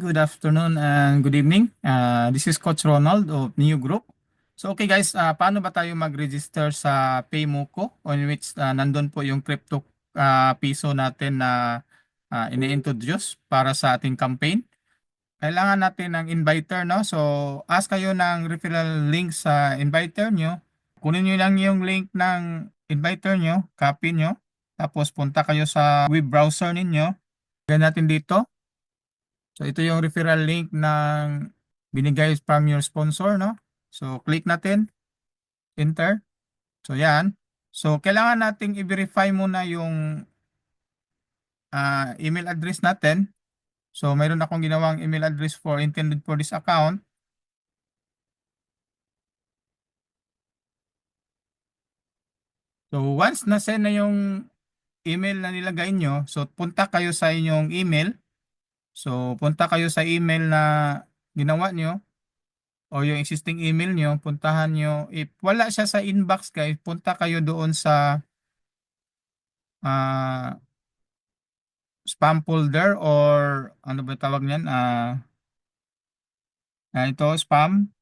good afternoon, and good evening. This is Coach Ronald of New Group. So okay guys, paano ba tayo mag-register sa PayMoco on which nandun po yung crypto piso natin na ini-introduce para sa ating campaign? Kailangan natin ng inviter, no? So ask kayo ng referral link sa inviter nyo. Kunin nyo lang yung link ng inviter nyo, copy nyo, tapos punta kayo sa web browser ninyo. Ganyan natin dito. So ito yung referral link ng binigay from your sponsor, no? So click natin, enter. So yan. So kailangan nating i-verify muna yung email address natin. So mayroon akong ginawang email address for intended for this account. So once na-send na yung email na nilagay nyo, so punta kayo sa inyong email. So punta kayo sa email na ginawa nyo o yung existing email nyo, puntahan nyo. If wala siya sa inbox guys, punta kayo doon sa ah, spam folder or ano ba tawag niyan? Ito, spam.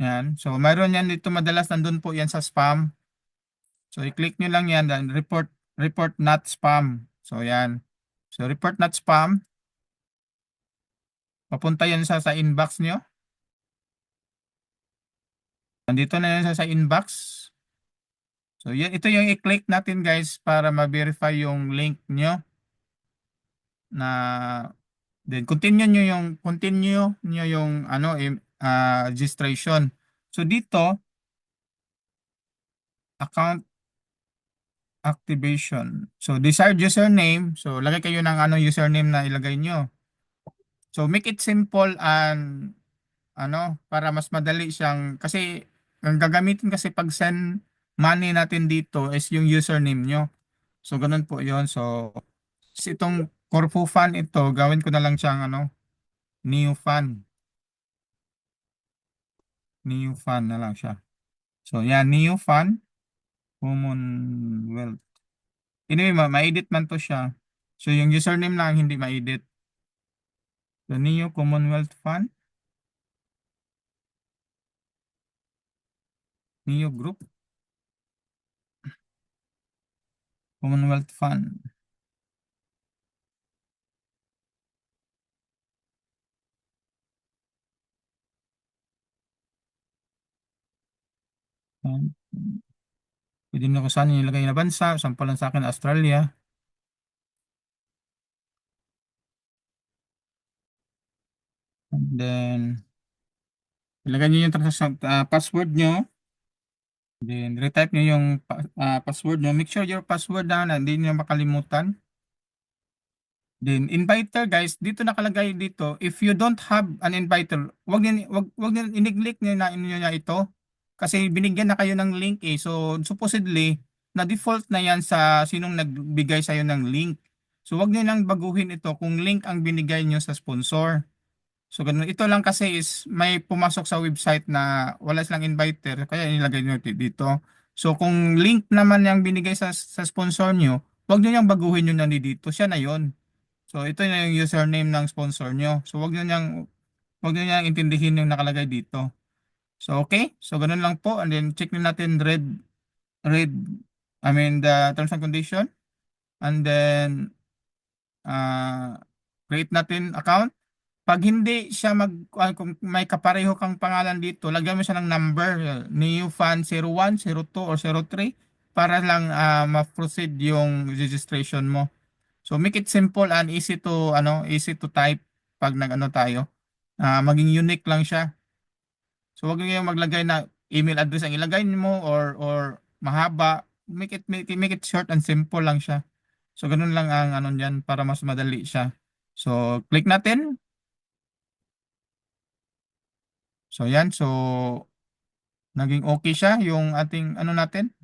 Yan. So, mayroon yan dito madalas nandun po yan sa spam. So, i-click nyo lang yan. Then report not spam. So, yan. So, report not spam. Papunta yan sa inbox nyo. Nandito na yan sa inbox. So, yan, ito yung i-click natin guys para ma-verify yung link nyo na then continue nyo yung registration. So dito account activation. So desired username. So lagay kayo ng username na ilagay nyo. So make it simple and para mas madali siyang kasi ang gagamitin kasi pag send money natin dito is yung username nyo. So ganun po 'yon. So itong Corfu Fund ito, gawin ko na lang siyang new fund. New fund na lang siya. So yan, new fund, Commonwealth. Anyway, ma-edit man to siya. So yung username lang hindi ma-edit. So new Commonwealth Fund, new group, Commonwealth Fund. And, pwede nyo kung saan nilagay na bansa. Sample lang sa akin, Australia. And then, ilagay nyo yung transaction, password nyo. Then, retype nyo yung password nyo. Make sure your password na hindi nyo makalimutan. Then, inviter guys, dito nakalagay dito, if you don't have an inviter, wag niyo i-neglect niyo na ito. Kasi binigyan na kayo ng link eh. So, supposedly, na default na yan sa sinong nagbigay sa iyo ng link. So, wag niyo nang baguhin ito kung link ang binigay niyo sa sponsor. So, ganun. Ito lang kasi is may pumasok sa website na wala silang inviter, kaya nilagay niyo dito. So, kung link naman yung binigay sa sponsor niyo, wag niyo nang baguhin yung nandito. Siya na yon. So, ito na yung username ng sponsor nyo. So, wag nyo niyang intindihin yung nakalagay dito. So, okay. So, ganun lang po. And then, check na natin read, the terms and condition. And then, create natin account. Pag hindi siya kung may kapareho kang pangalan dito, lagyan mo siya ng number, new fan 01, 02, or 03 para lang ma-proceed yung registration mo. So make it simple and easy to type pag tayo. Maging unique lang siya. So wag niyo maglagay na email address ang ilagay mo or mahaba. Make it short and simple lang siya. So ganun lang ang diyan para mas madali siya. So click natin. So yan, so naging okay siya yung ating natin.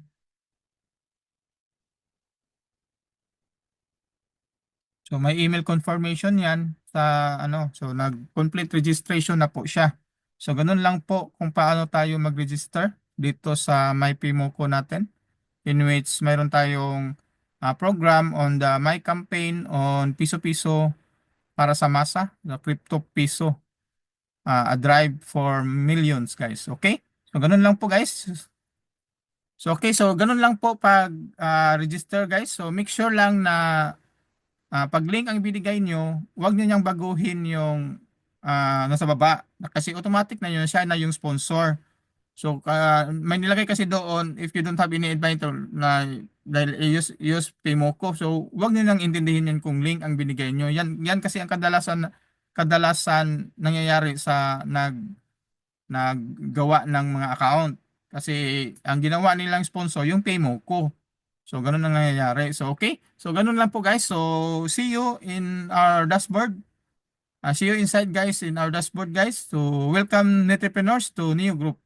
So may email confirmation yan sa so nag-complete registration na po siya. So ganun lang po kung paano tayo mag-register dito sa MyPimoco natin, in which mayroon tayong program on the My Campaign on piso-piso para sa masa, the crypto peso, a drive for millions guys. Okay? So ganun lang po guys. So okay, so ganun lang po pag register guys. So make sure lang na pag link ang ibinigay nyo, huwag nyo niyang baguhin yung nasa baba. Kasi automatic na yun, siya na yung sponsor. So, may nilagay kasi doon, if you don't have any invitor na dahil use Pimoco. So, huwag nyo nang intindihin yun kung link ang binigay nyo. Yan kasi ang kadalasan nangyayari sa naggawa ng mga account. Kasi ang ginawa nilang sponsor, yung Pimoco. So, ganun ang nangyayari. So, okay. So, ganun lang po guys. So, see you in our dashboard. See you inside guys in our dashboard guys. So, welcome entrepreneurs to Neo Group.